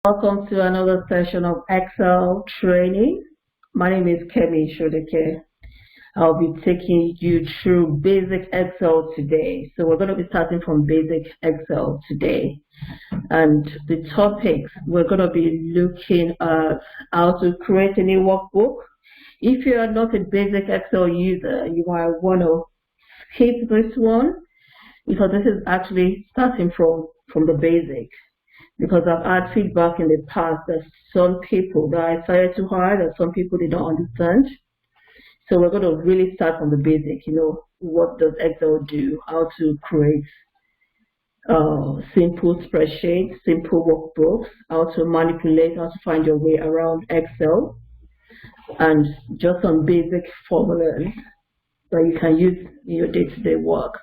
Welcome to another session of Excel training. My name is Kemi Shodeke. I'll be taking you through basic Excel today. So we're going to be starting from basic Excel today. And the topics, we're going to be looking at how to create a new workbook. If you are not a basic Excel user, you might want to skip this one because this is actually starting from the basic. Because I've had feedback in the past that some people that I decided to hire, that some people did not understand. So we're going to really start from the basic, what does Excel do, how to create simple spreadsheets, simple workbooks, how to manipulate, how to find your way around Excel, and just some basic formulas that you can use in your day-to-day work.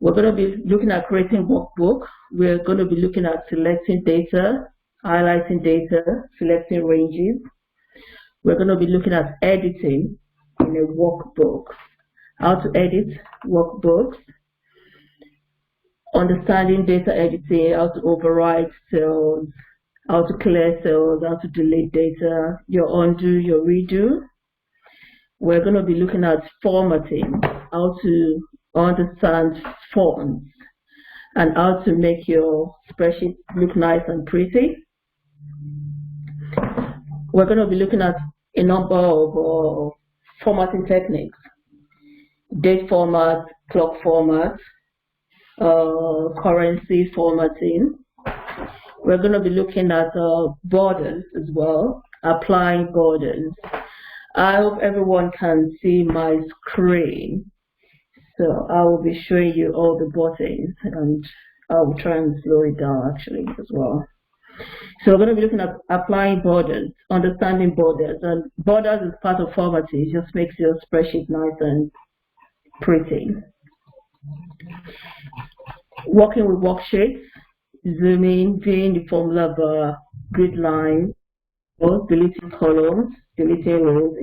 We're going to be looking at creating workbook. We're going to be looking at selecting data, highlighting data, selecting ranges. We're going to be looking at editing in a workbook, how to edit workbooks, understanding data editing, how to override cells, how to clear cells, how to delete data, your undo, your redo. We're going to be looking at formatting, how to understand fonts, and how to make your spreadsheet look nice and pretty. We're going to be looking at a number of formatting techniques: date format, clock format, currency formatting. We're going to be looking at borders as well, applying borders. I hope everyone can see my screen. So I will be showing you all the buttons, and I will try and slow it down actually as well. So we're going to be looking at applying borders, understanding borders, and borders is part of formatting. It just makes your spreadsheet nice and pretty. Working with worksheets, zooming, viewing the formula bar, grid line, deleting columns, deleting rows,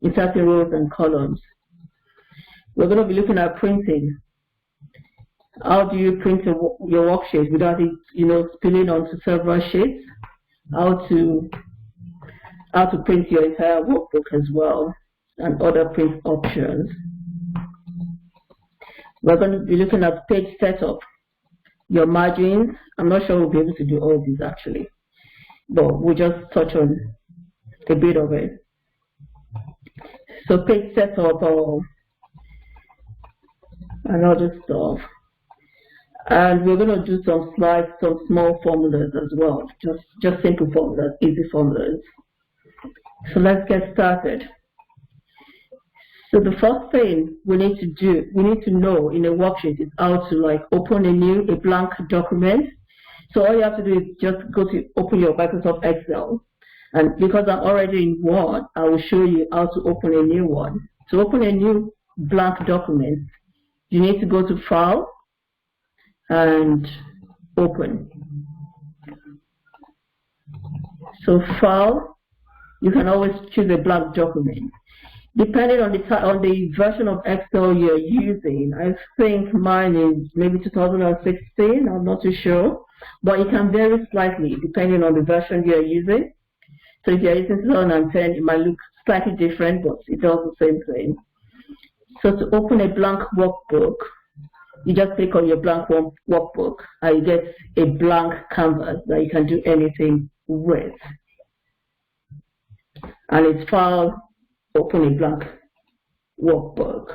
inserting rows and columns. We're going to be looking at printing. How do you print your worksheet without it, spilling onto several sheets? How to print your entire workbook as well, and other print options. We're going to be looking at page setup, your margins. I'm not sure we'll be able to do all these actually, but we'll just touch on a bit of it. So page setup and other stuff. And we're going to do some slides, some small formulas as well, just simple formulas, easy formulas. So let's get started. So the first thing we need to know in a worksheet is how to open a blank document. So all you have to do is just go to open your Microsoft Excel. And because I'm already in one, I will show you how to open a new one. To open a new blank document, you need to go to File and Open. So File, you can always choose a blank document. Depending on the version of Excel you're using, I think mine is maybe 2016, I'm not too sure, but it can vary slightly depending on the version you're using. So if you're using 2010, it might look slightly different, but it does the same thing. So to open a blank workbook, you just click on your blank workbook and you get a blank canvas that you can do anything with. And it's File, Open a blank workbook.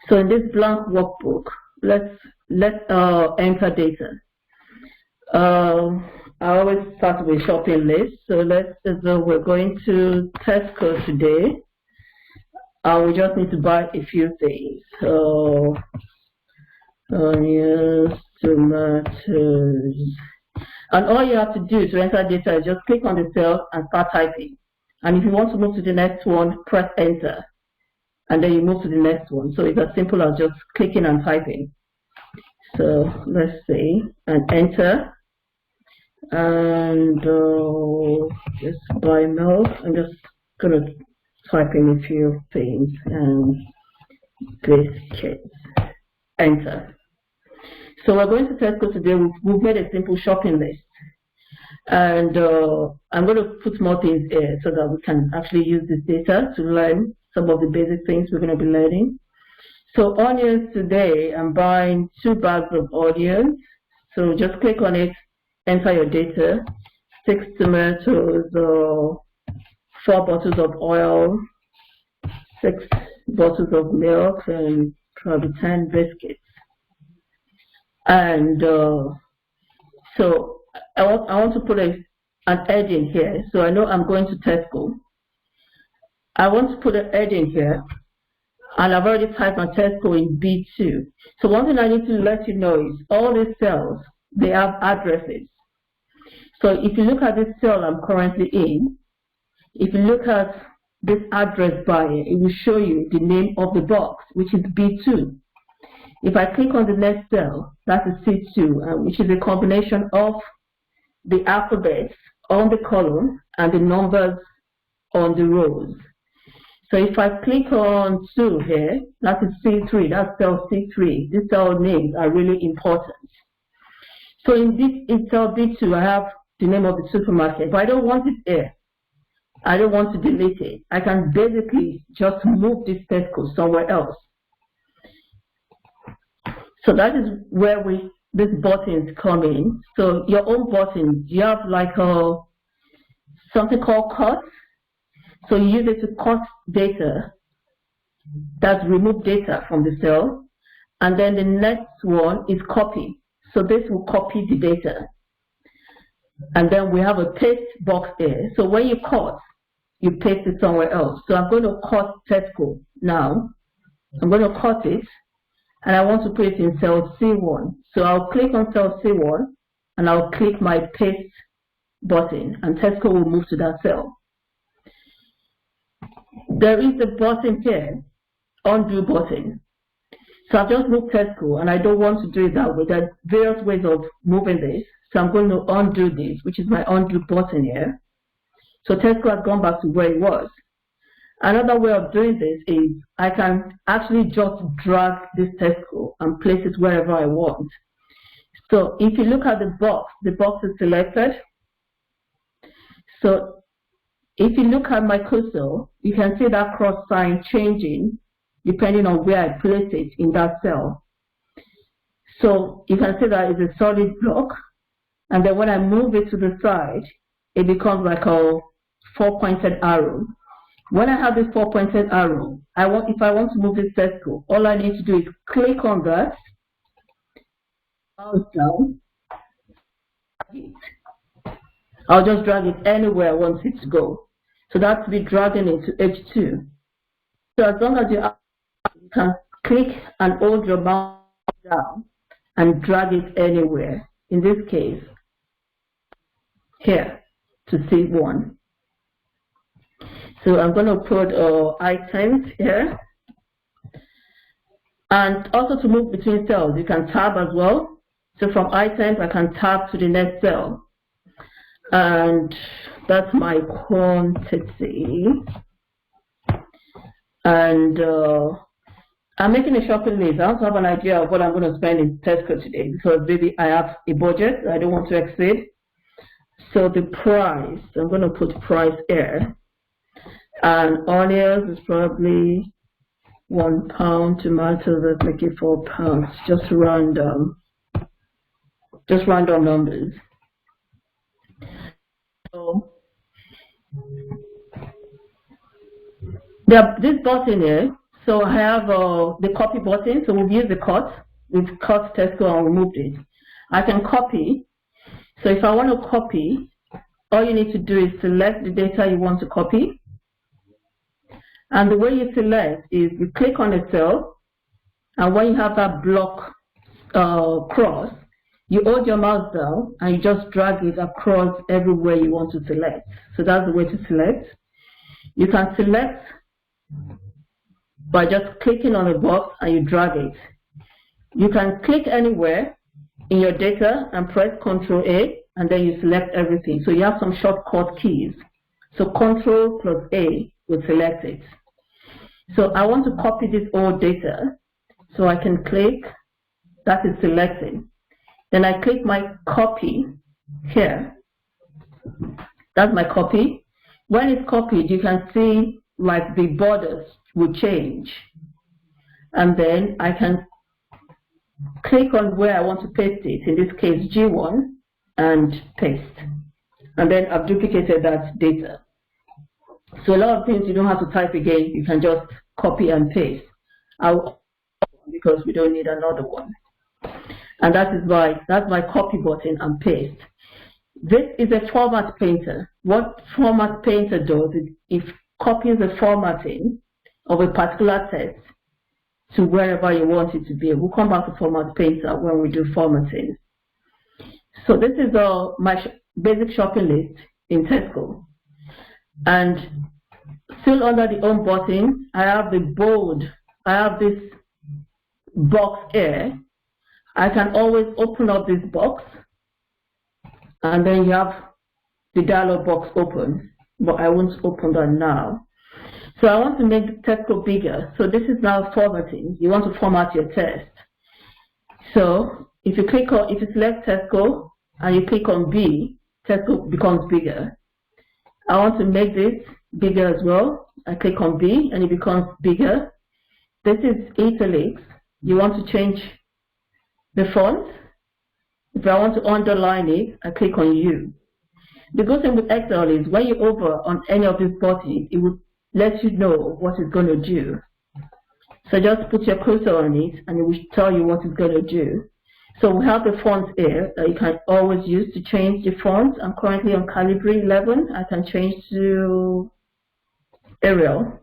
So in this blank workbook, let's enter data. I always start with shopping list. So let's say we're going to Tesco today. We just need to buy a few things. So onions, tomatoes, and all you have to do to enter data is just click on the cell and start typing. And if you want to move to the next one, press enter, and then you move to the next one. So it's as simple as just clicking and typing. So let's see, and enter, and just buy milk. I'm just gonna type in a few things and biscuits. Enter. So we're going to Tesco today. We've made a simple shopping list. And I'm going to put more things here so that we can actually use this data to learn some of the basic things we're going to be learning. So onions today, I'm buying 2 bags of onions. So just click on it, enter your data, 6 tomatoes, 4 bottles of oil, 6 bottles of milk, and probably 10 biscuits. And so I want to put an heading here. So I know I'm going to Tesco. I want to put an heading here. And I've already typed my Tesco in B2. So one thing I need to let you know is all these cells, they have addresses. So if you look at this cell I'm currently in, if you look at this address bar here, it will show you the name of the box, which is B2. If I click on the next cell, that's a C2, which is a combination of the alphabets on the column and the numbers on the rows. So if I click on 2 here, that's a C3, that's cell C3. These cell names are really important. So in cell B2, I have the name of the supermarket, but I don't want it here. I don't want to delete it. I can basically just move this Tesco somewhere else. So that is where these buttons come in. So your own buttons, you have like something called cut. So you use it to cut data, that's remove data from the cell. And then the next one is copy. So this will copy the data. And then we have a paste box here. So when you cut, you paste it somewhere else. So I'm going to cut Tesco now. I'm going to cut it. And I want to put it in cell C1. So I'll click on cell C1 and I'll click my paste button and Tesco will move to that cell. There is a button here, undo button. So I've just moved Tesco and I don't want to do it that way. There are various ways of moving this. So I'm going to undo this, which is my undo button here. So Tesco has gone back to where it was. Another way of doing this is I can actually just drag this Tesco and place it wherever I want. So if you look at the box is selected. So if you look at my cursor, you can see that cross sign changing depending on where I place it in that cell. So you can see that it's a solid block, and then when I move it to the side, it becomes like a 4-pointed arrow. When I have this 4-pointed arrow, if I want to move this Tesco, all I need to do is click on that, mouse down, I'll just drag it anywhere I want it to go. So that's me dragging it to H2. So as long as you can click and hold your mouse down and drag it anywhere. In this case, here to C1. So I'm going to put items here. And also to move between cells, you can tab as well. So from items, I can tab to the next cell. And that's my quantity. And I'm making a shopping list. I also have an idea of what I'm going to spend in Tesco today because maybe I have a budget I don't want to exceed. So the price, I'm going to put price here. And onions is probably £1. Tomatoes, let's make it £4. Just random numbers. So this button here. So I have the copy button. So we've used the cut. We've cut Tesco and removed it. I can copy. So if I want to copy, all you need to do is select the data you want to copy. And the way you select is you click on a cell, and when you have that block cross, you hold your mouse down and you just drag it across everywhere you want to select. So that's the way to select. You can select by just clicking on a box and you drag it. You can click anywhere in your data and press Ctrl A and then you select everything. So you have some shortcut keys. So Ctrl plus A will select it. So I want to copy this old data. So I can click that is selecting. Then I click my copy here. That's my copy. When it's copied, you can see like the borders will change. And then I can click on where I want to paste it, in this case G1, and paste. And then I've duplicated that data. So a lot of things you don't have to type again, you can just copy and paste. Because we don't need another one. And that is why that's my copy button and paste. This is a format painter. What format painter does is it copies the formatting of a particular text to wherever you want it to be. We'll come back to format painter when we do formatting. So this is my basic shopping list in Tesco. And still under the home button, I have the bold, I have this box here. I can always open up this box, and then you have the dialog box open, but I won't open that now. So I want to make the Tesco bigger. So this is now formatting. You want to format your text. So if you select Tesco and you click on B, Tesco becomes bigger. I want to make this bigger as well. I click on B and it becomes bigger. This is italics. You want to change the font. If I want to underline it, I click on U. The good thing with Excel is when you hover on any of these buttons, it will let you know what it's going to do. So just put your cursor on it and it will tell you what it's going to do. So we have the fonts here that you can always use to change the fonts. I'm currently on Calibri 11. I can change to Arial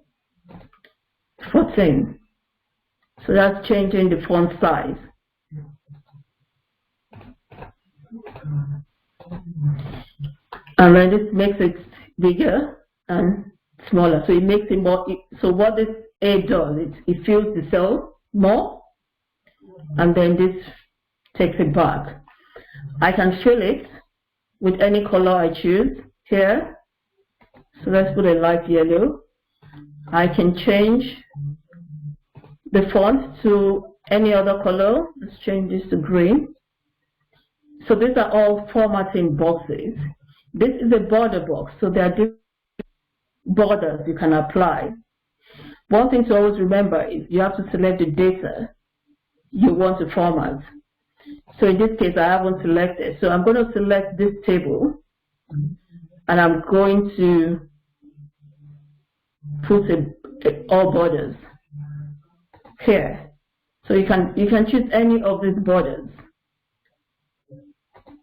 14. So that's changing the font size. And then this makes it bigger and smaller. So it makes it more, so what this A does, it fills the cell more, and then this takes it back. I can fill it with any color I choose here. So let's put a light yellow. I can change the font to any other color. Let's change this to green. So these are all formatting boxes. This is a border box, so there are different borders you can apply. One thing to always remember is you have to select the data you want to format. So in this case, I haven't selected. So I'm going to select this table, and I'm going to put all borders here. So you can choose any of these borders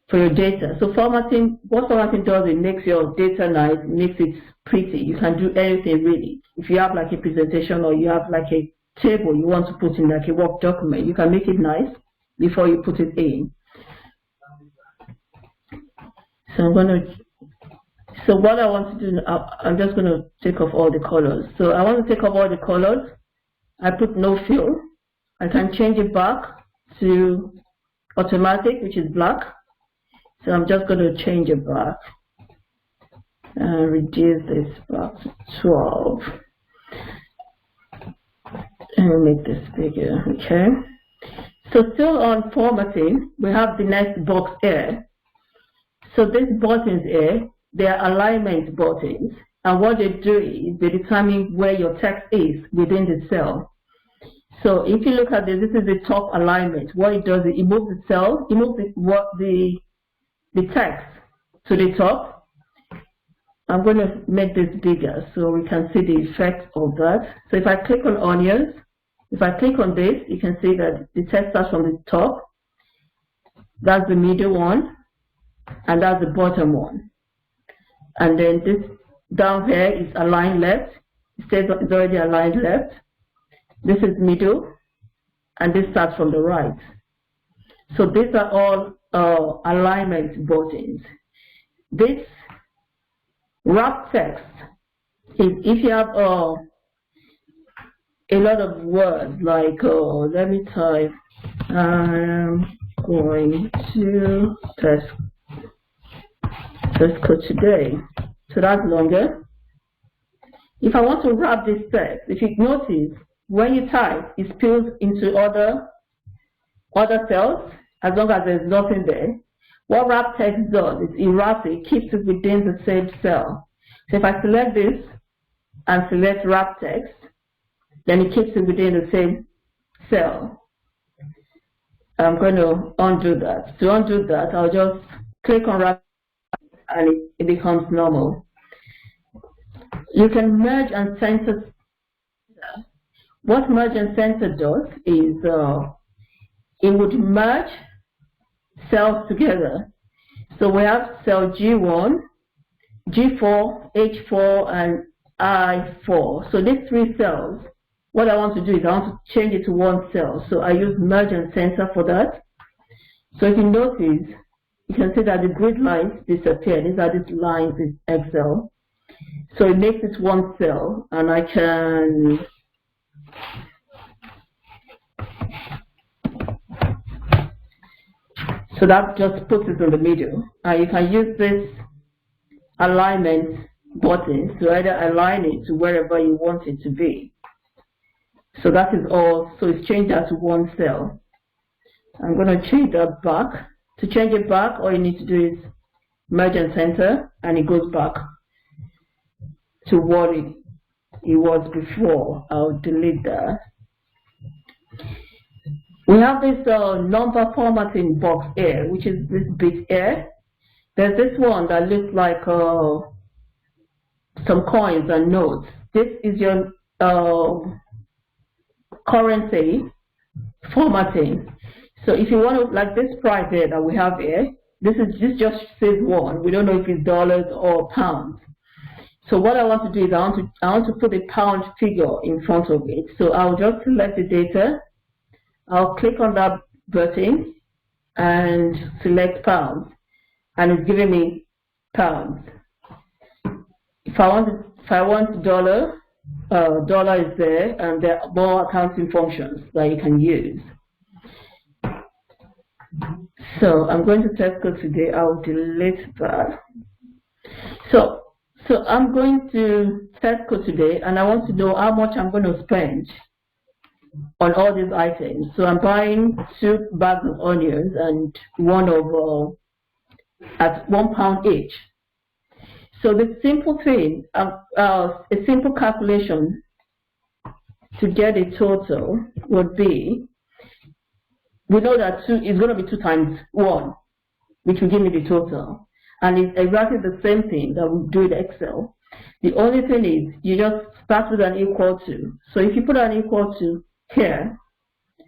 for your data. So formatting, what formatting does, it makes your data nice, makes it pretty. You can do anything really. If you have like a presentation or you have like a table you want to put in like a work document, you can make it nice before you put it in. So so what I want to do now, I'm just going to take off all the colors. So I want to take off all the colors. I put no fill. I can change it back to automatic, which is black. So I'm just going to change it back and reduce this back to 12. And we'll make this bigger, okay? So still on formatting, we have the next box here. So these buttons here, they are alignment buttons. And what they do is they determine where your text is within the cell. So if you look at this, this is the top alignment. What it does is it moves the cell, it moves the text to the top. I'm going to make this bigger so we can see the effect of that. So if I click on onions, if I click on this, you can see that the text starts from the top. That's the middle one, and that's the bottom one. And then this down here is aligned left. It says it's already aligned left. This is middle, and this starts from the right. So these are all alignment buttons. This wrap text is if you have a lot of words like, let me type, I'm going to Tesco today. So that's longer. If I want to wrap this text, if you notice, when you type, it spills into other other cells as long as there's nothing there. What wrap text does is it wraps it, keeps it within the same cell. So if I select this and select wrap text, then it keeps it within the same cell. I'm going to undo that. To undo that, I'll just click on wrap and it becomes normal. You can merge and center. What merge and center does is it would merge cells together. So we have cell G1, G4, H4, and I4. So these three cells, what I want to do is I want to change it to one cell. So I use merge and center for that. So if you notice, you can see that the grid lines disappear. These are these lines in Excel. So it makes it one cell, and I can so that just puts it in the middle. And you can use this alignment button to either align it to wherever you want it to be. So that is all. So it's changed that to one cell. I'm going to change that back. To change it back, all you need to do is merge and center, and it goes back to what it was before. I'll delete that. We have this number formatting box here, which is this bit here. There's this one that looks like some coins and notes. This is your currency formatting. So if you want to, like this price here that we have here, this just says one. We don't know if it's dollars or pounds. So what I want to do is I want to put a pound figure in front of it. So I'll just select the data. I'll click on that button and select pounds, and it's giving me pounds. If I want dollar, dollar is there, and there are more accounting functions that you can use. So I'm going to Tesco today. I'll delete that. So I'm going to Tesco today, and I want to know how much I'm going to spend on all these items. So I'm buying 2 bags of onions and one of at £1 each. So the simple thing, a simple calculation to get a total would be, we know that 2 is going to be 2 times 1, which will give me the total. And it's exactly the same thing that we do in Excel. The only thing is, you just start with an equal to. So if you put an equal to here,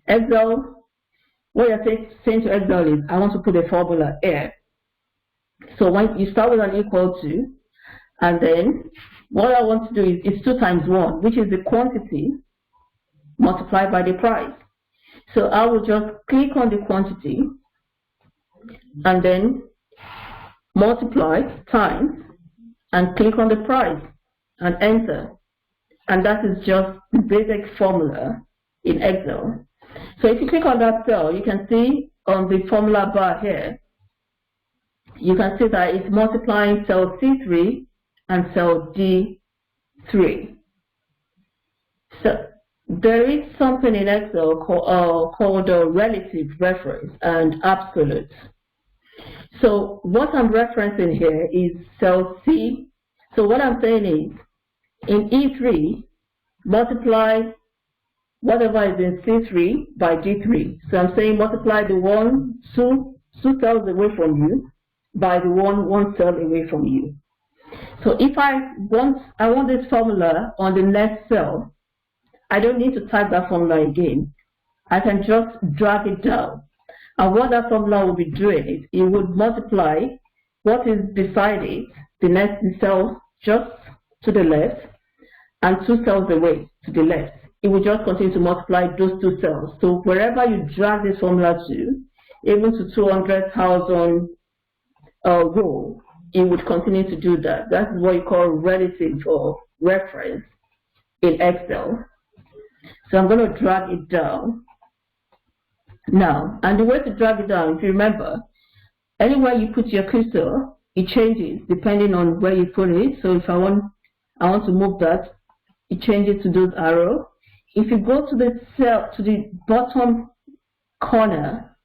Excel, what you're saying to Excel is, I want to put a formula here. So when you start with an equal to, and then what I want to do is 2 times 1, which is the quantity multiplied by the price. So I will just click on the quantity and then multiply times and click on the price and enter. And that is just the basic formula in Excel. So if you click on that cell, you can see on the formula bar here, you can see that it's multiplying cell C3 and cell D3. So there is something in Excel called a relative reference and absolute. So what I'm referencing here is cell C. So what I'm saying is, in E3, multiply whatever is in C3 by D3. So I'm saying multiply the 2 cells away from you by the 1 cell away from you. So if I want this formula on the next cell, I don't need to type that formula again. I can just drag it down. And what that formula will be doing is, it would multiply what is beside it, the next cell just to the left, and 2 cells away to the left. It will just continue to multiply those 2 cells. So wherever you drag this formula to, even to 200,000 row, it would continue to do that. That is what you call relative or reference in Excel. So I'm going to drag it down now. And the way to drag it down, if you remember, anywhere you put your cursor, it changes depending on where you put it. So if I want to move that, it changes to those arrows. If you go to the cell, to the bottom corner,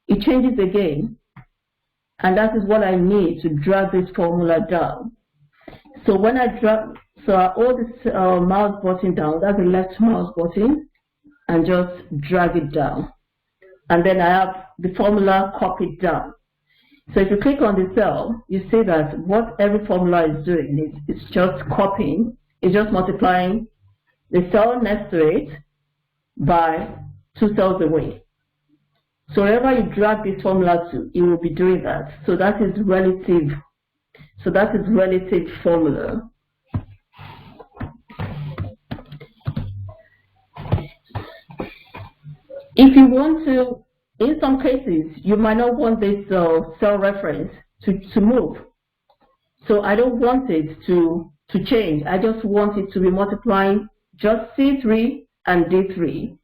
it changes again. And that is what I need to drag this formula down. So when I drag, so I hold this mouse button down, that's the left mouse button, and just drag it down. And then I have the formula copied down. So if you click on the cell, you see that what every formula is doing is it's just copying, it's just multiplying the cell next to it by 2 cells away. So wherever you drag this formula to, it will be doing that. So that is relative. So that is relative formula. If you want to, in some cases, you might not want this cell reference to move. So I don't want it to change. I just want it to be multiplying just C3 and D3.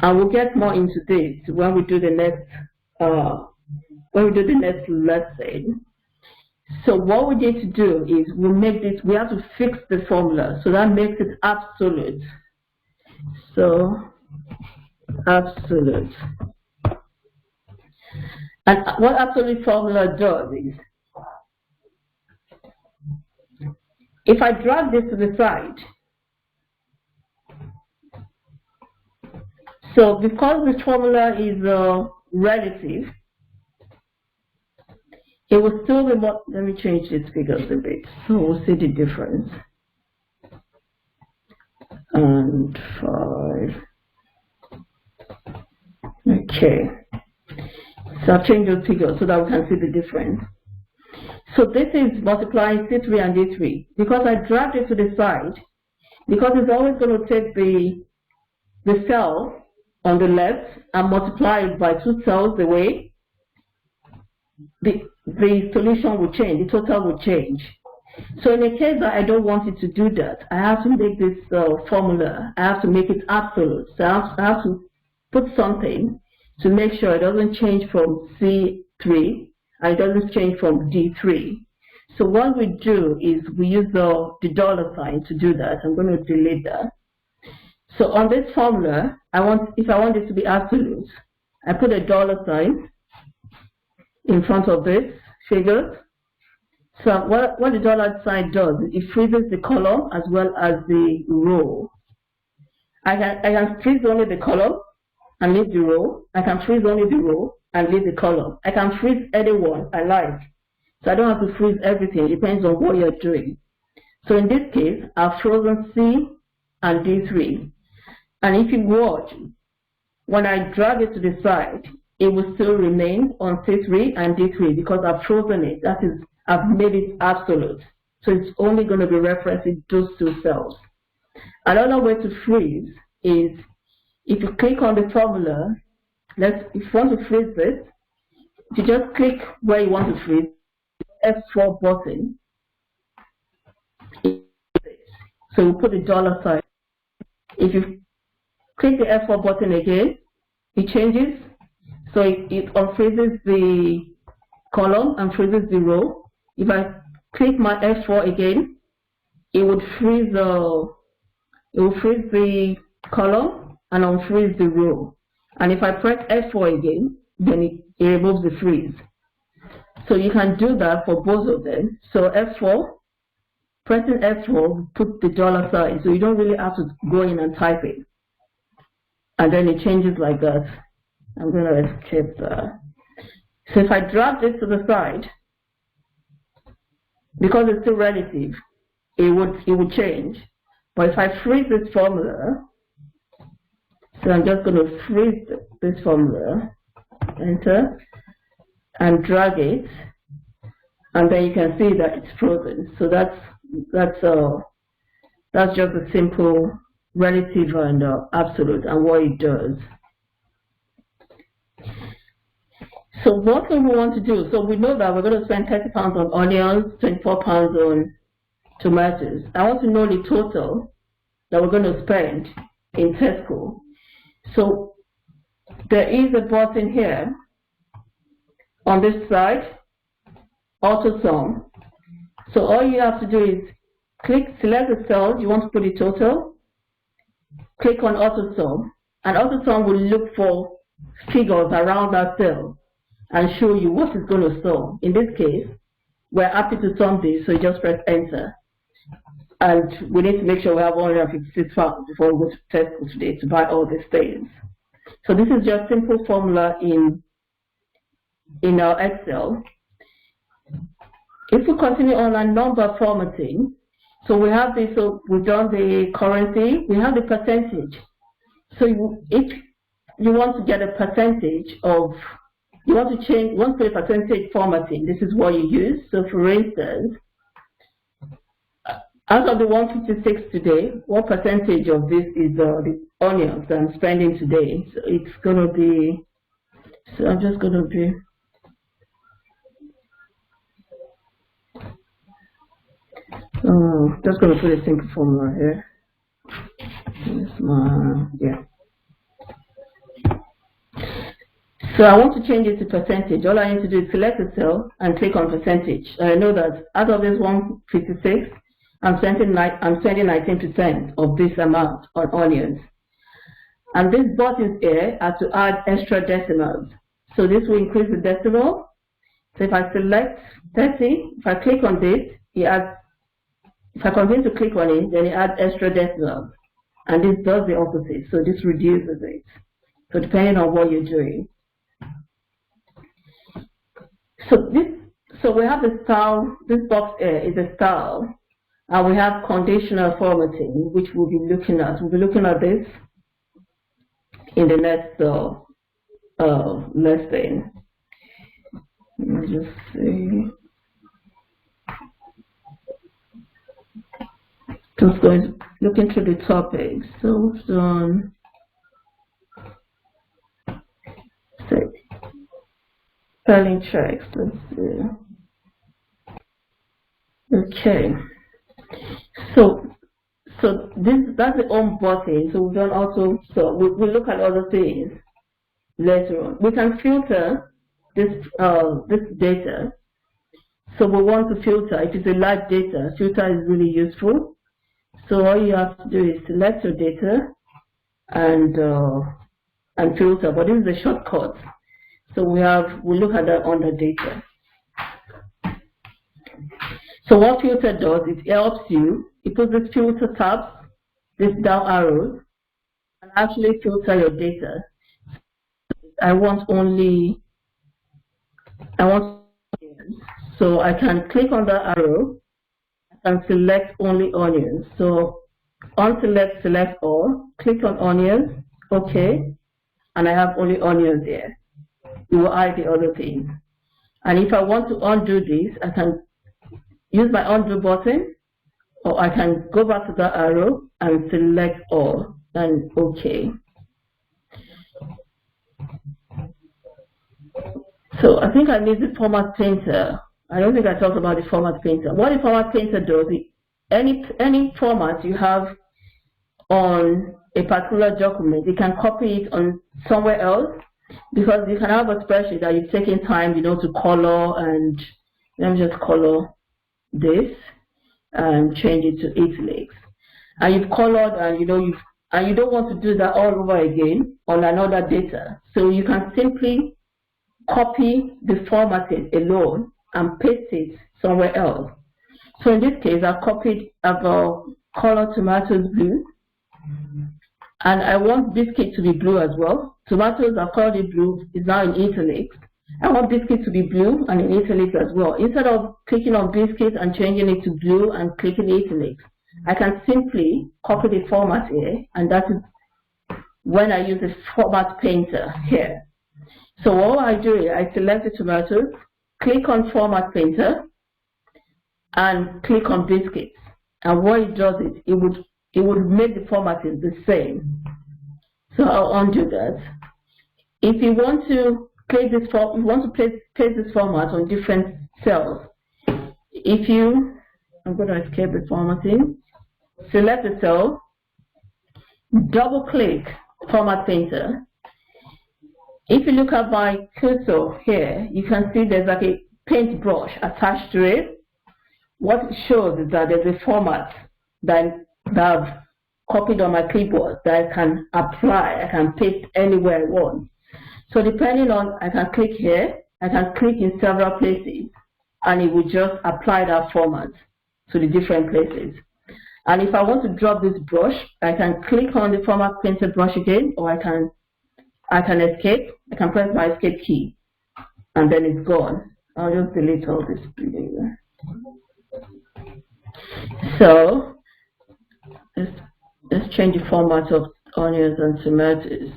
And we'll get more into this when we do the next lesson. So what we need to do is we have to fix the formula. So that makes it absolute. So absolute. And what absolute formula does is, if I drag this to the side, so because this formula is relative, it will still be more. Let me change these figures a bit so we'll see the difference. And 5. Okay. So I'll change those figures so that we can see the difference. So this is multiplying C3 and D3. Because I dragged it to the side, because it's always going to take the cell on the left and multiply it by 2 cells away, the solution will change, the total will change. So in the case that I don't want it to do that, I have to make this formula, I have to make it absolute. So I have to put something to make sure it doesn't change from C3 and it doesn't change from D3. So what we do is we use the dollar sign to do that. I'm going to delete that. So on this formula, if I want it to be absolute, I put a dollar sign in front of this figure. So what the dollar sign does, it freezes the column as well as the row. I can freeze only the column and leave the row. I can freeze only the row and leave the column. I can freeze any one I like. So I don't have to freeze everything. It depends on what you're doing. So in this case, I've frozen C and D3. And if you watch, when I drag it to the side, it will still remain on C3 and D3 because I've frozen it. That is, I've made it absolute. So it's only going to be referencing those 2 cells. Another way to freeze is if you click on the formula, if you want to freeze this, you just click where you want to freeze, F4 button. So we put the dollar sign. If you click the F4 button again, it changes. So it unfreezes the column and freezes the row. If I click my F4 again, it would freeze the column and unfreeze the row. And if I press F4 again, then it removes the freeze. So you can do that for both of them. So F4, pressing F4, put the dollar sign. So you don't really have to go in and type it. And then it changes like that. I'm going to escape that. So if I drag this to the side, because it's still relative, it would change. But if I freeze this formula, so I'm just going to freeze this formula, enter, and drag it, and then you can see that it's frozen. So that's just a simple relative and absolute and what it does. So what do we want to do? So we know that we're going to spend £30 on onions, £24 on tomatoes. I want to know the total that we're going to spend in Tesco. So there is a button here on this side, auto sum. So all you have to do is select the cell you want to put the total, click on auto sum, and ultrasound will look for figures around that cell and show you what it's going to sum. In this case, we're happy to sum this, so you just press enter. And we need to make sure we have 156 files before we go to Tesco today to buy all these things. So this is just simple formula in our Excel. If we continue on our number formatting, so we have this, so we've done the currency, we have the percentage. So if you want to get a percentage of, you want to put a percentage formatting, this is what you use. So for instance, out of the 156 today, what percentage of this is the onions that I'm spending today? So it's going to be, so I'm just going to be, just going to put a simple formula here. So I want to change it to percentage. All I need to do is select a cell and click on percentage. I know that out of this 156, I'm spending 19% of this amount on onions. And this button here are to add extra decimals. So this will increase the decimal. So if I select 30, if I click on this, it adds, if I continue to click on it, then it adds extra decimals. And this does the opposite. So this reduces it. So depending on what you're doing. So we have the style, this box here is a style. And we have conditional formatting, which we'll be looking at. We'll be looking at this in the next lesson. Let me just see. Just going looking through the topics. So spelling checks. Let's see. Okay. So that's the home button. So we've done also, so we look at other things later on. We can filter this data. So we want to filter. If it's a large data, filter is really useful. So all you have to do is select your data and filter. But this is a shortcut. So we look at that under data. So what filter does, it helps you, it puts this filter tab, this down arrow, and actually filter your data. I want onions. So I can click on that arrow and select only onions. So unselect, select all, click on onions, okay, and I have only onions there. It will hide the other things. And if I want to undo this, I can use my undo button, or I can go back to the arrow and select all, and okay. So I think I need the format painter. I don't think I talked about the format painter. What the format painter does, any format you have on a particular document, you can copy it on somewhere else, because you can have a spreadsheet that you've taken time, to color, and let me just color this and change it to italics. And you've colored, and you don't want to do that all over again on another data. So you can simply copy the formatting alone and paste it somewhere else. So in this case, I've colored tomatoes blue, and I want biscuit to be blue as well. Tomatoes, I've colored it blue, is now in italics. I want biscuit to be blue and in italics as well. Instead of clicking on biscuit and changing it to blue and clicking italics, I can simply copy the format here, and that is when I use the format painter here. So what I do is I select the tomatoes, click on format painter, and click on biscuits. And what it does is it would make the formatting the same. So I'll undo that. If you want to place this format on different cells, I'm going to escape the formatting, select the cell, double click format painter. If you look at my cursor here, you can see there's like a paintbrush attached to it. What it shows is that there's a format that I've copied on my clipboard that I can apply, I can paste anywhere I want. So depending on, I can click here, I can click in several places, and it will just apply that format to the different places. And if I want to drop this brush, I can click on the format painted brush again, or I can escape. I can press my escape key, and then it's gone. I'll just delete all this behavior. So let's change the format of onions and tomatoes.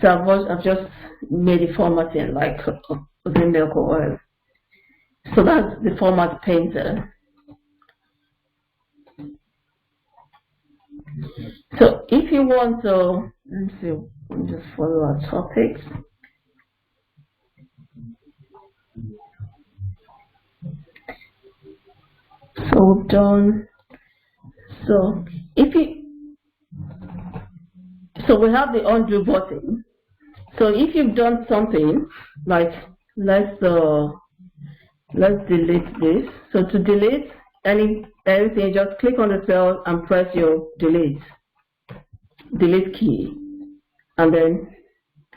So I've just made the formatting like the milk or oil. So that's the format painter. So if you want to, let's see, just follow our topics. So we've done, so we have the undo button. So if you've done something, like let's delete this. So to delete anything, just click on the cell and press your delete key, and then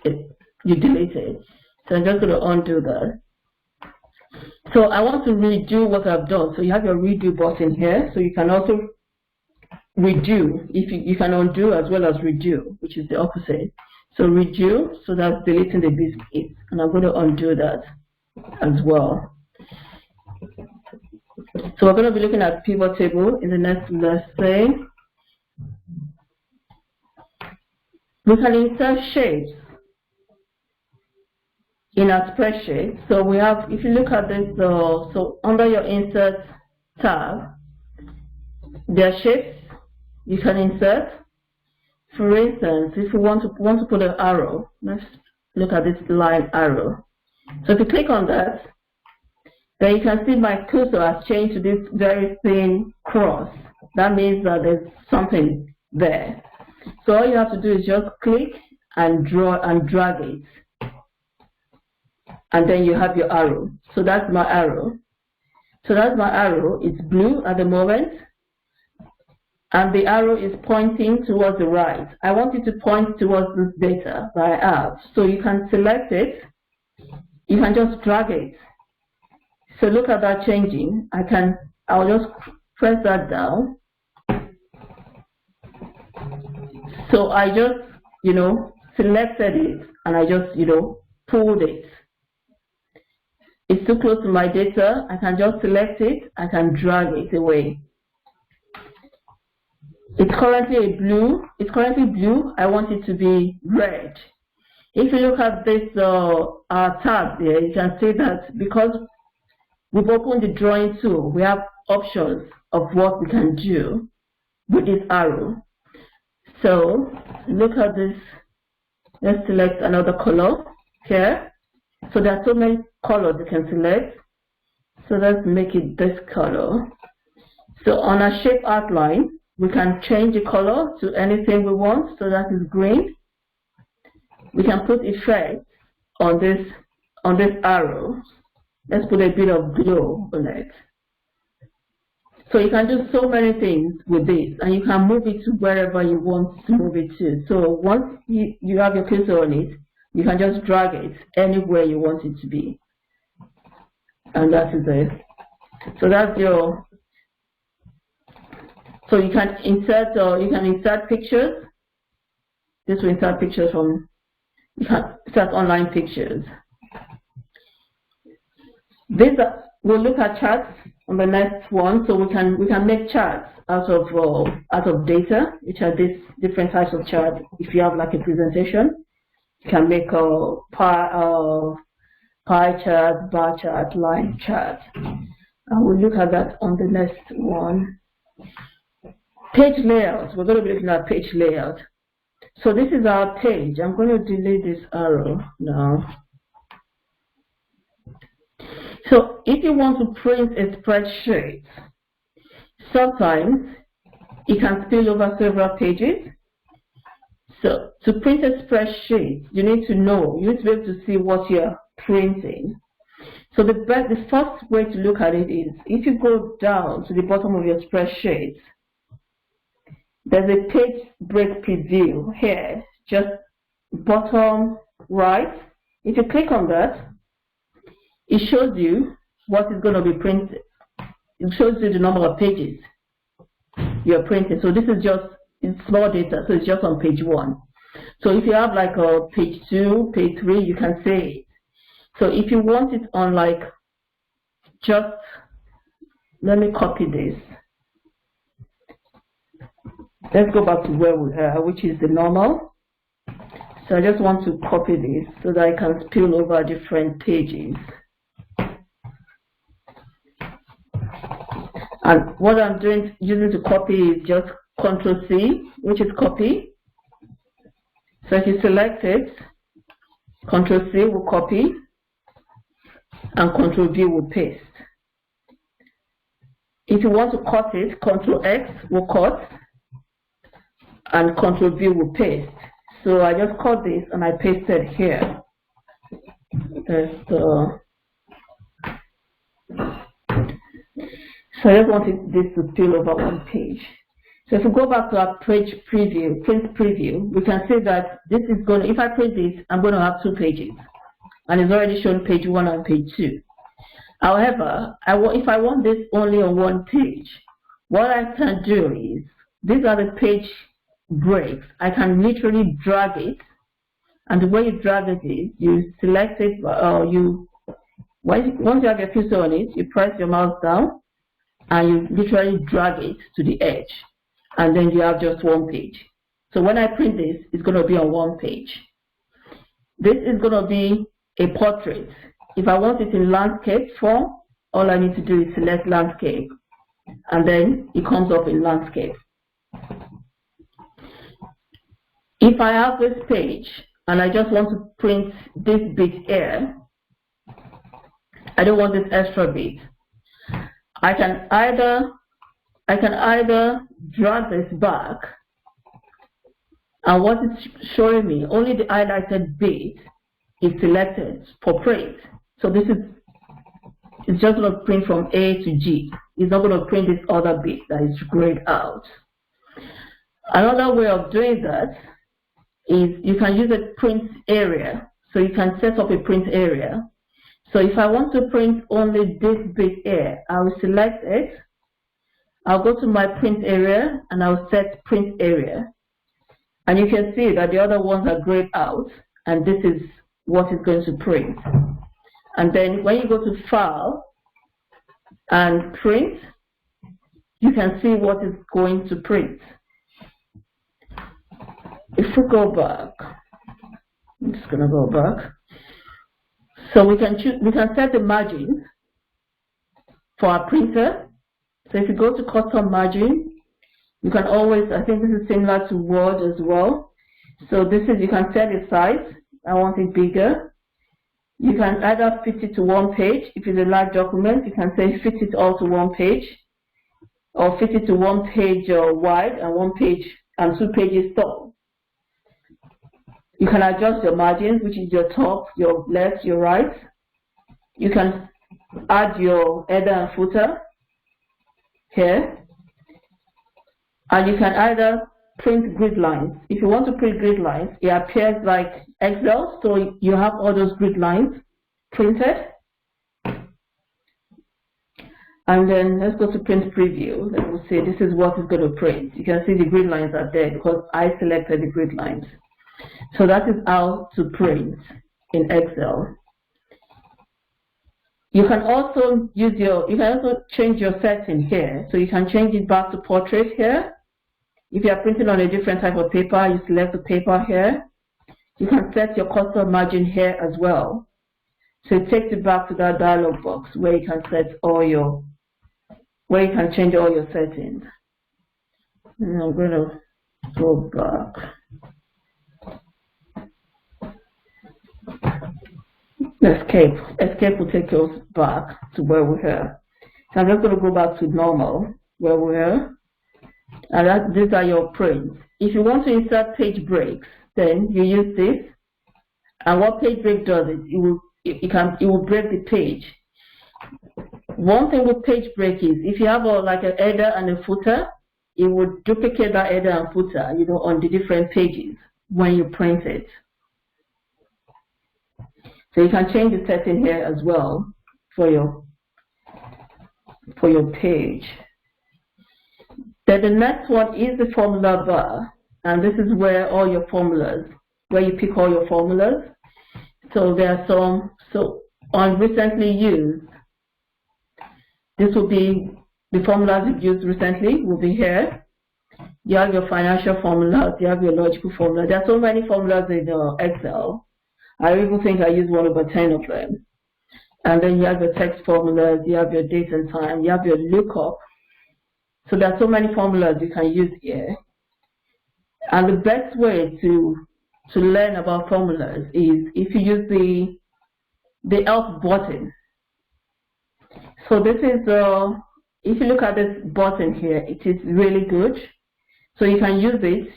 you delete it. So I'm just going to undo that. So I want to redo what I've done. So you have your redo button here. So you can also redo. If you can undo as well as redo, which is the opposite. So redo, so that's deleting the biscuit, and I'm going to undo that as well. So we're going to be looking at pivot table in the next lesson. We can insert shapes in our spreadsheet. So we have, if you look at this, so under your insert tab, there are shapes you can insert. For instance, if you want to put an arrow, let's look at this line arrow. So if you click on that, then you can see my cursor has changed to this very thin cross. That means that there's something there. So all you have to do is just click and draw and drag it. And then you have your arrow. So that's my arrow. So that's my arrow. It's blue at the moment. And the arrow is pointing towards the right. I want it to point towards this data that I have. So you can select it. You can just drag it. So look at that changing. I'll just press that down. So I just, selected it, and I just, pulled it. It's too close to my data. I can just select it. I can drag it away. It's currently blue. I want it to be red. If you look at this tab here, you can see that because we've opened the drawing tool, we have options of what we can do with this arrow. So look at this. Let's select another color here. So there are so many colors you can select. So let's make it this color. So on our shape outline, we can change the color to anything we want. So that is green. We can put effect on this arrow. Let's put a bit of glow on it. So you can do so many things with this, and you can move it to wherever you want to move it to. So once you have your cursor on it, you can just drag it anywhere you want it to be. And that is it. So that's your, so you can insert pictures. This will insert pictures from, you can insert online pictures. We'll look at charts on the next one. So we can make charts out of data, which are these different types of charts. If you have like a presentation, you can make a pie chart, bar chart, line chart. And we'll look at that on the next one. Page layout. We're going to be looking at page layout. So this is our page. I'm going to delete this arrow now. So if you want to print a spreadsheet, sometimes it can spill over several pages. So to print a spreadsheet, you need to be able to see what you're printing. So the first way to look at it is, if you go down to the bottom of your spreadsheet, there's a page break preview here, just bottom right. If you click on that, it shows you what is going to be printed. It shows you the number of pages you're printing. So this is just in small data, so it's just on page 1. So if you have like a page 2, page 3, you can say it. So if you want it on like just, let me copy this. Let's go back to where we are, which is the normal. So I just want to copy this so that I can spill over different pages. And what I'm doing, using to copy is just Ctrl C, which is copy. So if you select it, Ctrl C will copy, and Ctrl V will paste. If you want to cut it, Ctrl X will cut, and Ctrl V will paste. So I just cut this and I pasted here. So I just wanted this to spill over one page. So if we go back to our page preview, print preview, we can see that this is going to, if I print this, I'm going to have 2 pages. And it's already shown page 1 and page 2. However, if I want this only on 1 page, what I can do is, these are the page breaks. I can literally drag it. And the way you drag it is, you select it, once you have your cursor on it, you press your mouse down, and you literally drag it to the edge. And then you have just 1 page. So when I print this, it's going to be on 1 page. This is going to be a portrait. If I want it in landscape form, all I need to do is select landscape. And then it comes up in landscape. If I have this page, and I just want to print this bit here, I don't want this extra bit. I can either drag this back, and what it's showing me, only the highlighted bit is selected for print. So this is, it's just going to print from A to G. It's not going to print this other bit that is grayed out. Another way of doing that is you can use a print area. So you can set up a print area. So if I want to print only this bit here, I will select it. I'll go to my print area and I'll set print area. And you can see that the other ones are grayed out, and this is what is going to print. And then when you go to File and Print, you can see what is going to print. If we go back, I'm just going to go back. So we can set the margin for our printer. So if you go to custom margin, you can always, I think this is similar to Word as well. So this is, you can set the size. I want it bigger. You can either fit it to 1 page. If it's a large document, you can say fit it all to 1 page, or fit it to 1 page wide and 1 page and 2 pages tall. You can adjust your margins, which is your top, your left, your right. You can add your header and footer here. And you can either print grid lines. If you want to print grid lines, it appears like Excel, so you have all those grid lines printed. And then let's go to print preview. Let me see, this is what is going to print. You can see the grid lines are there because I selected the grid lines. So that is how to print in Excel. You can also change your setting here. So you can change it back to portrait here. If you are printing on a different type of paper, you select the paper here. You can set your custom margin here as well. So it takes you back to that dialog box where you can set all your, where you can change all your settings. And I'm going to go back. Escape will take us back to where we are. So I'm just going to go back to normal, where we are. And these are your prints. If you want to insert page breaks, then you use this. And what page break does is it will break the page. One thing with page break is if you have like a header and a footer, it would duplicate that header and footer, on the different pages when you print it. So you can change the setting here as well for your page. Then the next one is the formula bar, and this is where all your formulas, where you pick all your formulas. So there are some, on recently used, this will be the formulas you've used recently will be here. You have your financial formulas, you have your logical formulas. There are so many formulas in Excel. I even think I use 1/10 of them. And then you have your text formulas, you have your date and time, you have your lookup. So there are so many formulas you can use here. And the best way to learn about formulas is if you use the help button. So this is if you look at this button here, it is really good. So you can use it,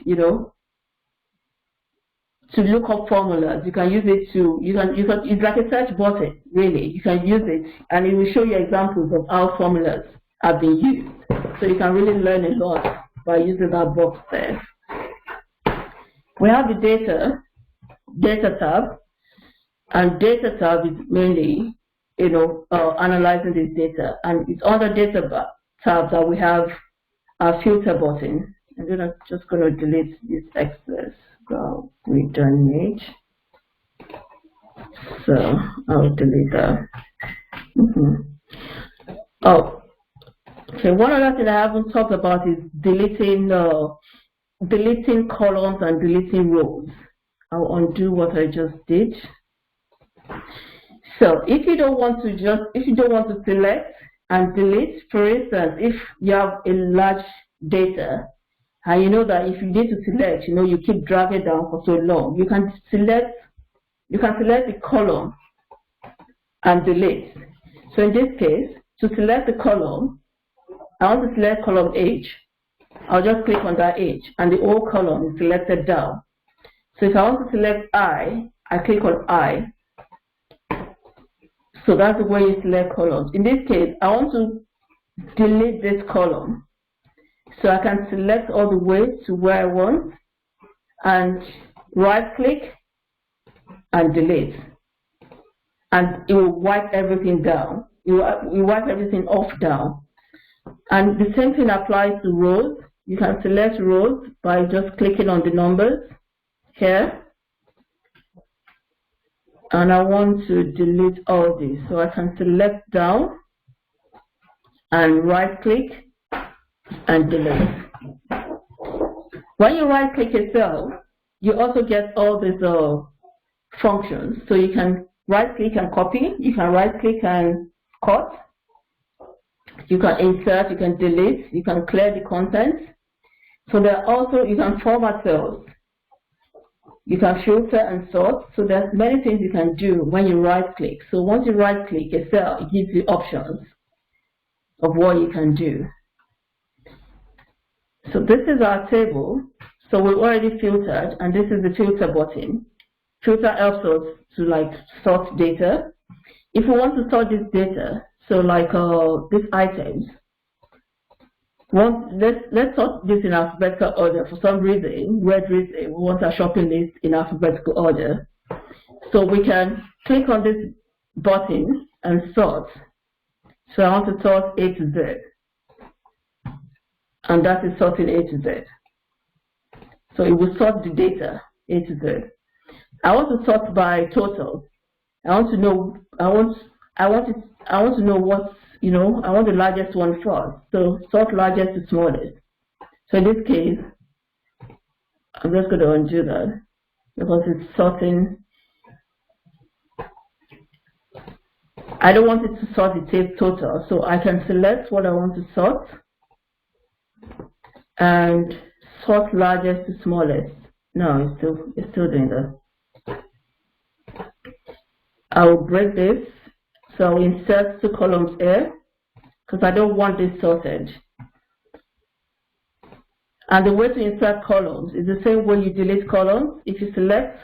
to look up formulas. You can use it it's like a search button, really. You can use it and it will show you examples of how formulas have been used. So you can really learn a lot by using that box there. We have the data tab, and data tab is mainly, analyzing this data, and it's on the data tab that we have our filter button. I'm just going to delete this excess. We don't need. So I'll delete that. Oh, okay. One other thing I haven't talked about is deleting columns and deleting rows. I'll undo what I just did. So if you don't want to select and delete, for instance, if you have a large data and you know that if you need to select, you keep dragging down for so long, you can select the column and delete. So in this case, to select the column, I want to select column H. I'll just click on that H and the whole column is selected down. So if I want to select I click on I. So that's the way you select columns. In this case, I want to delete this column. So I can select all the way to where I want and right click and delete. And it will wipe everything down. You wipe everything off down. And the same thing applies to rows. You can select rows by just clicking on the numbers here. And I want to delete all this. So I can select down and right click and delete. When you right click a cell, you also get all these functions. So you can right click and copy, you can right click and cut, you can insert, you can delete, you can clear the content. So there are also, you can format cells, you can filter and sort. So there's many things you can do when you right click. So once you right click a cell, it gives you options of what you can do. So this is our table. So we've already filtered, and this is the filter button. Filter helps us to sort data. If we want to sort this data, so these items, let's sort this in alphabetical order. For some reason, weird reason, we want our shopping list in alphabetical order. So we can click on this button and sort. So I want to sort A to Z. And that is sorting A to Z. So it will sort the data A to Z. I want to sort by total. I want to know what's, I want the largest one first. So sort largest to smallest. So in this case, I'm just going to undo that because it's sorting. I don't want it to sort the total, so I can select what I want to sort and sort largest to smallest. No, it's still doing that. I will break this, so I'll insert 2 columns here because I don't want this sorted. And the way to insert columns is the same way you delete columns. If you select,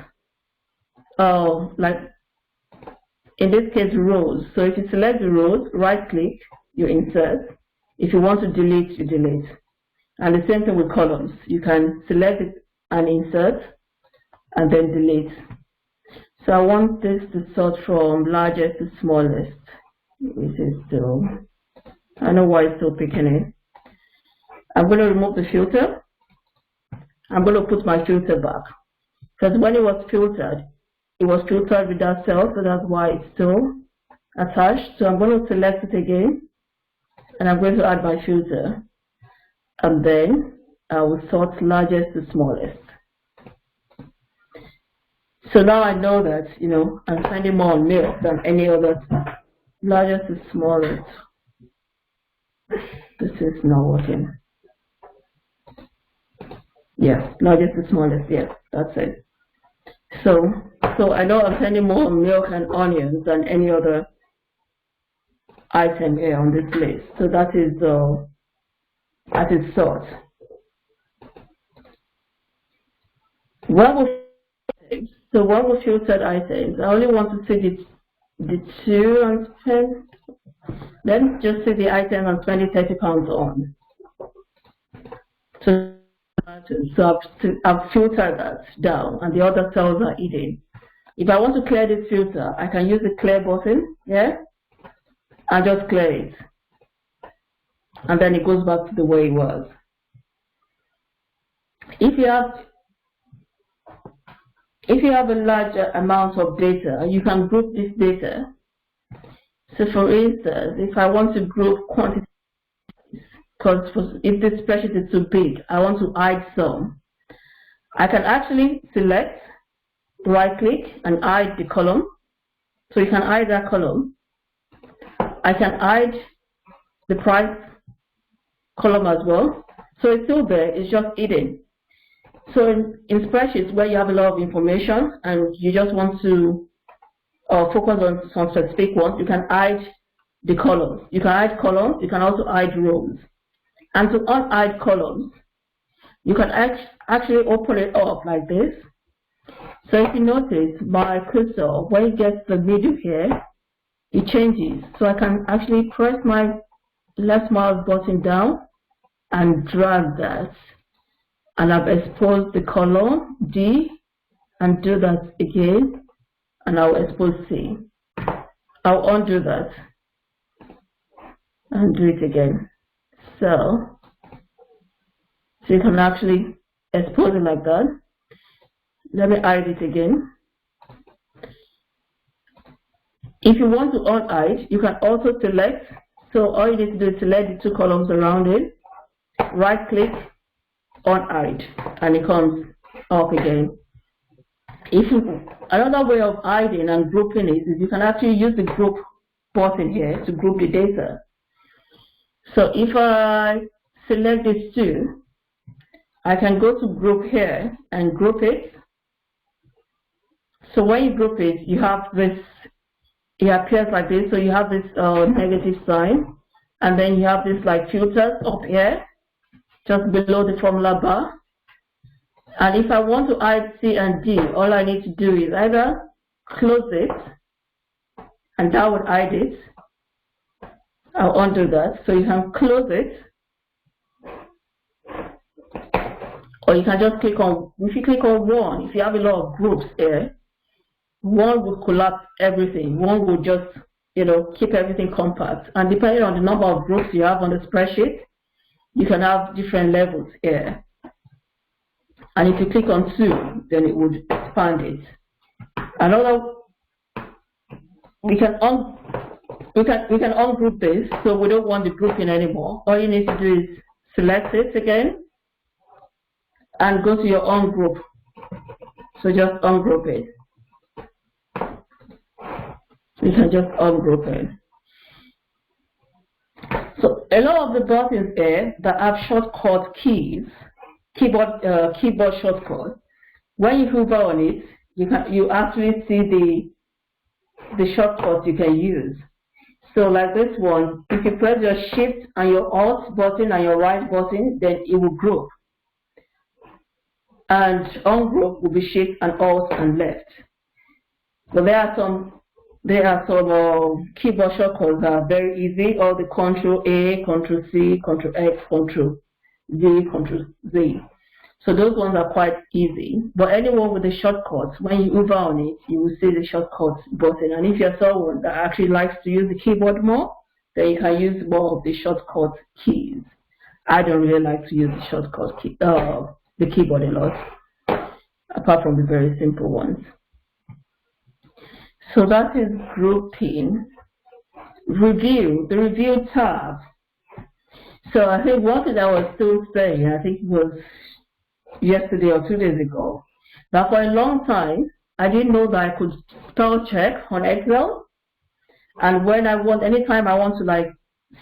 in this case, rows. So if you select the rows, right click, you insert. If you want to delete, you delete. And the same thing with columns. You can select it and insert and then delete. So I want this to sort from largest to smallest. This is still, I know why it's still picking it. I'm going to remove the filter. I'm going to put my filter back. Because when it was filtered with that cell, so that's why it's still attached. So I'm going to select it again, and I'm going to add my filter. And then I will sort largest to smallest. So now I know that, I'm spending more on milk than any other. Largest to smallest. This is not working. Yes, largest to smallest. Yes, that's it. So I know I'm spending more on milk and onions than any other item here on this list. So that is sort. When we filtered items, I only want to see the 2 and 10. Then just see the item and spend £30 on. So I've filtered that down, and the other cells are hidden. If I want to clear this filter, I can use the clear button, and just clear it. And then it goes back to the way it was. If you have a large amount of data, you can group this data. So for instance, if I want to group quantity, because if this spreadsheet is too big, I want to hide some, I can actually select, right click, and hide the column. So you can hide that column. I can hide the price column as well. So it's still there, it's just hidden. So in spreadsheets where you have a lot of information and you just want to focus on some specific ones, you can hide the columns. You can hide columns, you can also hide rows. And to unhide columns, you can actually open it up like this. So if you notice, my cursor, when it gets the middle here, it changes. So I can actually press my left mouse button down and drag that. And I've exposed the column D, and do that again, and I'll expose C. I'll undo that and do it again. So you can actually expose it like that. Let me hide it again. If you want to unhide, you can also select. So all you need to do is select the 2 columns around it, right click, unhide, and it comes up again. Another way of hiding and grouping it is you can actually use the group button here to group the data. So if I select these 2, I can go to group here and group it. So when you group it, you have this, it appears like this. So you have this negative sign, and then you have this like filters up here, just below the formula bar. And if I want to hide C and D, all I need to do is either close it, and that would hide it. I'll undo that. So you can close it, or you can just click on, if you click on one, if you have a lot of groups here, one will collapse everything. One will just, keep everything compact. And depending on the number of groups you have on the spreadsheet, you can have different levels here. And if you click on 2, then it would expand it. Another, we can ungroup this, so we don't want the grouping anymore. All you need to do is select it again and go to your ungroup. So just ungroup it. You can just ungroup it. So a lot of the buttons here that have shortcut keys, keyboard shortcut, when you hover on it, you actually see the shortcuts you can use. So like this one, if you press your Shift and your Alt button and your right button, then it will group. And ungroup will be Shift and Alt and left. So there are some keyboard shortcuts that are very easy. All the Control A, Control C, Control X, Control Z, Control Z. So those ones are quite easy. But anyone with the shortcuts, when you hover on it, you will see the shortcuts button. And if you're someone that actually likes to use the keyboard more, then you can use more of the shortcut keys. I don't really like to use the shortcut key, the keyboard a lot, apart from the very simple ones. So that is grouping. Review, the review tab. So I think one thing I was still saying, I think it was yesterday or 2 days ago, that for a long time, I didn't know that I could spell check on Excel. And when anytime I want to like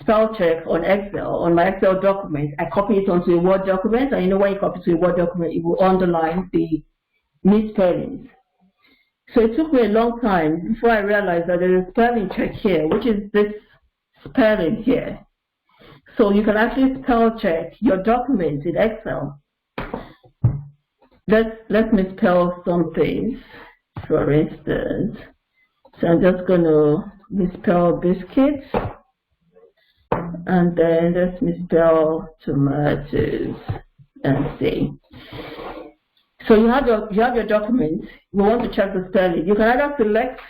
spell check on Excel, on my Excel document, I copy it onto a Word document. And you know when you copy to a Word document, it will underline the misspellings. So it took me a long time before I realized that there is a spelling check here, which is this spelling here. So you can actually spell check your document in Excel. Let me spell something, for instance. So I'm just going to misspell biscuits, and then let's misspell tomatoes and see. So you have your document. You want to check the spelling. You can either select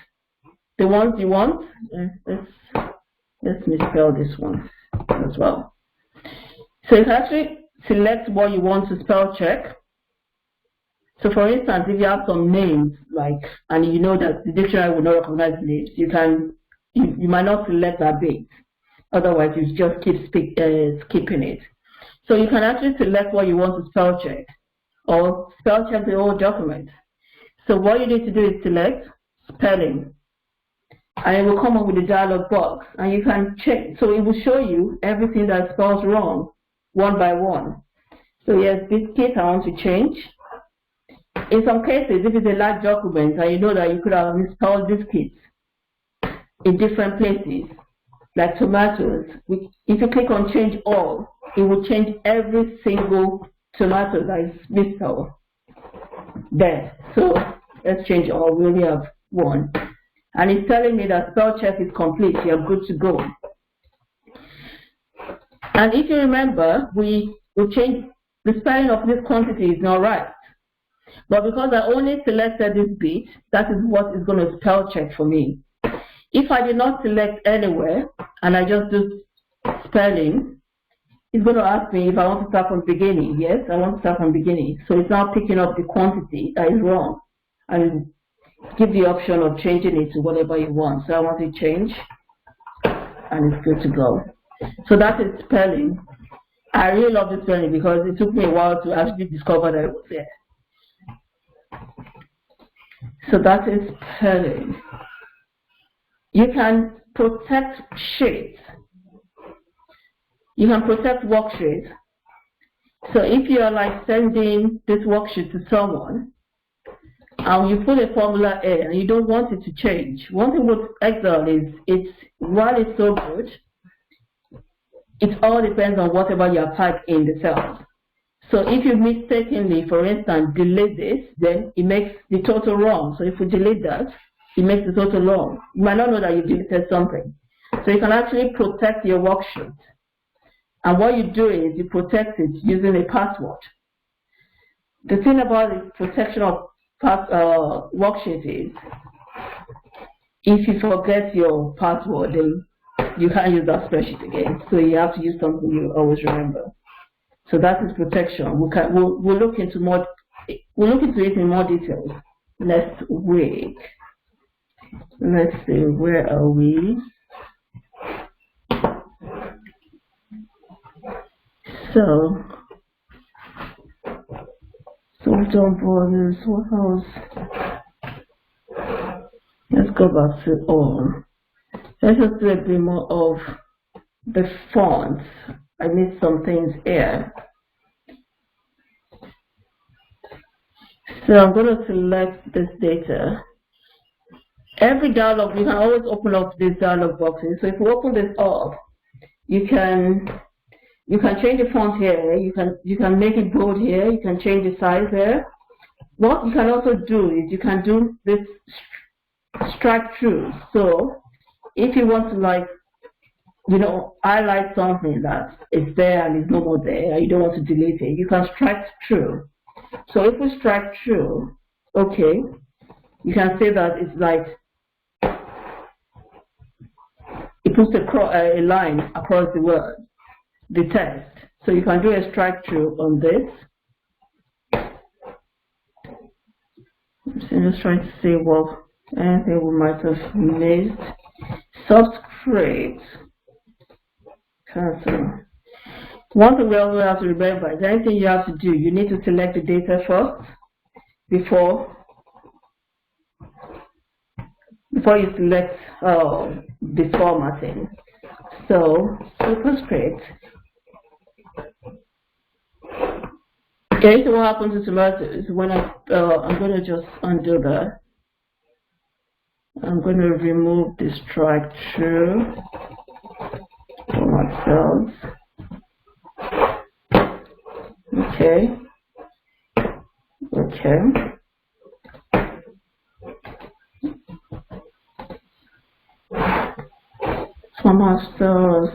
the ones you want. Let's misspell this one as well. So you can actually select what you want to spell check. So for instance, if you have some names and you know that the dictionary will not recognize names, you might not select that bit. Otherwise, you just keep skipping it. So you can actually select what you want to spell check, or spell check the whole document. So what you need to do is select spelling, and it will come up with a dialog box, and you can check. So it will show you everything that spells wrong, one by one. So yes, biscuit I want to change. In some cases, if it's a large document and you know that you could have misspelled biscuits in different places, like tomatoes, if you click on change all, it will change every single tomato that is misspelled there. So let's change all. We only have one. And it's telling me that spell check is complete. You're good to go. And if you remember, we changed the spelling of this quantity is not right. But because I only selected this bit, that is what is going to spell check for me. If I did not select anywhere and I just do spelling, it's going to ask me if I want to start from beginning. Yes, I want to start from beginning. So it's now picking up the quantity that is wrong and give the option of changing it to whatever you want. So I want to change, and it's good to go. So that is spelling. I really love this spelling because it took me a while to actually discover that it was there. So that is spelling. You can protect sheets. You can protect worksheets. So if you are like sending this worksheet to someone and you put a formula in and you don't want it to change, one thing with Excel is while it's so good, it all depends on whatever you have typed in the cells. So if you mistakenly, for instance, delete this, then it makes the total wrong. So if you delete that, it makes the total wrong. You might not know that you deleted something. So you can actually protect your worksheet. And what you do is you protect it using a password. The thing about the protection of worksheet is, if you forget your password, then you can't use that spreadsheet again. So you have to use something you always remember. So that is protection. We'll look into it in more details next week. Let's see, where are we? So we've done borders. What else? Let's go back to all. Let's just do a bit more of the fonts. I need some things here. So I'm going to select this data. Every dialog, you can always open up these dialog boxes. So if you open this up, you can change the font here. You can make it bold here. You can change the size there. What you can also do is you can do this strike through. So if you want to like highlight something that is there and is no more there, and you don't want to delete it, you can strike through. So if we strike through, okay, you can say that it's like it puts a line across the word, the text. So you can do a strike through on this. So just trying to see what anything we might have missed. Subscript. Cancel. One thing we also have to remember is anything you have to do, you need to select the data first before you select the formatting. So superscript. Okay, so what happens to tomatoes when I'm going to just undo that. I'm going to remove the strike through format cells. Okay. Format cells.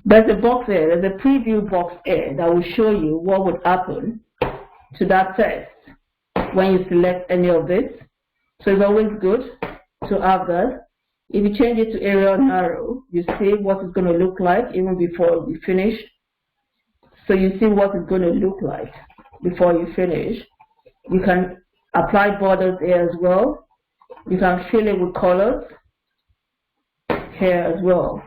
There's a box here. There's a preview box here that will show you what would happen to that text when you select any of this. So it's always good to have that. If you change it to area and arrow, you see what it's going to look like even before you finish. So you see what it's going to look like before you finish. You can apply borders here as well. You can fill it with colors here as well.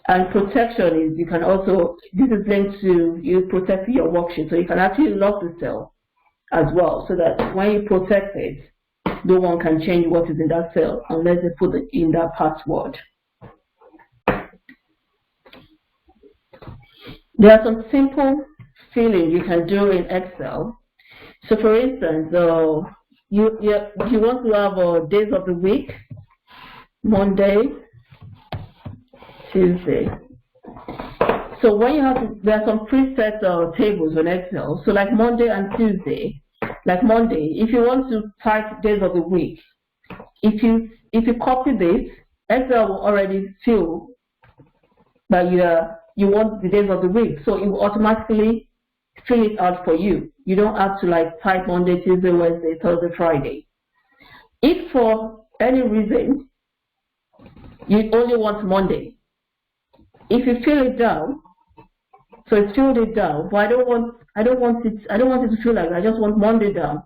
And protection is, you can also, this is linked to you protecting your worksheet. So you can actually lock the cell as well, so that when you protect it, no one can change what is in that cell unless they put it in that password. There are some simple filling you can do in Excel. So for instance, you want to have days of the week, Monday, Tuesday. So when you have there are some preset tables on Excel. So like Monday and Tuesday, like Monday, if you want to type days of the week, if you copy this, Excel will already feel that you want the days of the week, so it will automatically fill it out for you. You don't have to like type Monday, Tuesday, Wednesday, Thursday, Friday. If for any reason you only want Monday, if you fill it down, so it's filled it down, but I don't want it to feel like that. I just want Monday down.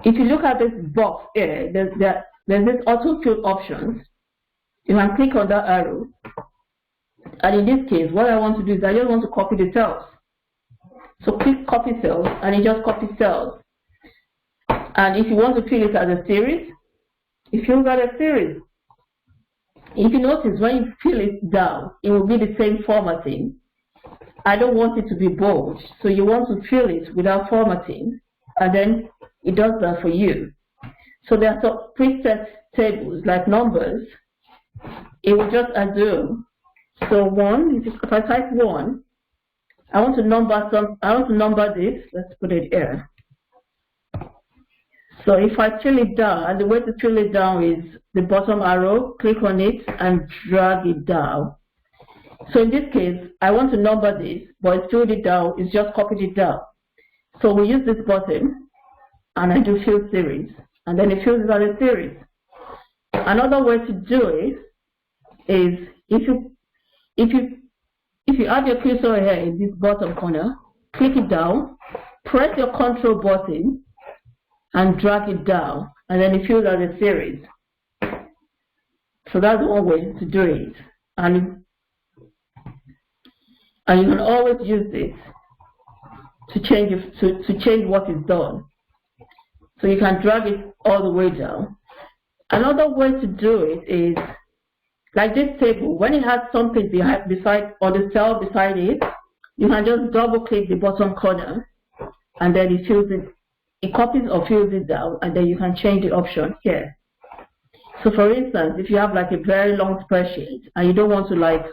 If you look at this box here, there's this auto fill options. You can click on that arrow, and in this case, what I want to do is I just want to copy the cells. So click copy cells, and it just copies cells. And if you want to fill it as a series, it fills as a series. If you notice, when you fill it down, it will be the same formatting. I don't want it to be bold, so you want to fill it without formatting, and then it does that for you. So there are some preset tables like numbers. It will just assume. So one, if I type 1, I want to number this. Let's put it here. So if I fill it down, and the way to fill it down is the bottom arrow, click on it and drag it down. So in this case, I want to number this, but it's filled it down, it's just copied it down. So we use this button, and I do fill series, and then it fills it as a series. Another way to do it is if you add your cursor here in this bottom corner, click it down, press your control button, and drag it down, and then it fills as a series. So that's one way to do it, and you can always use this to change what is done. So you can drag it all the way down. Another way to do it is like this table. When it has something beside or the cell beside it, you can just double click the bottom corner, and then it fills it. It copies or fills it down, and then you can change the option here. So for instance, if you have like a very long spreadsheet and you don't want to like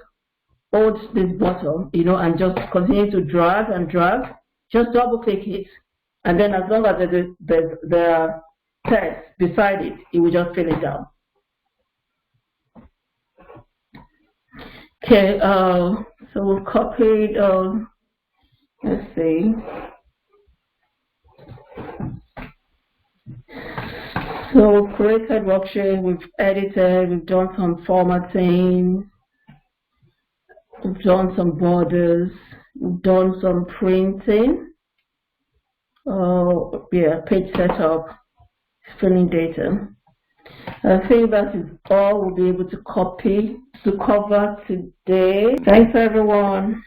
hold this button, and just continue to drag and drag, just double click it, and then as long as there's the text beside it, it will just fill it down. Okay, so we've copied, let's see. So we've created worksheet, we've edited, we've done some formatting, we've done some borders, we've done some printing, page setup, filling data. I think that is all we'll be able to cover today. Thanks everyone.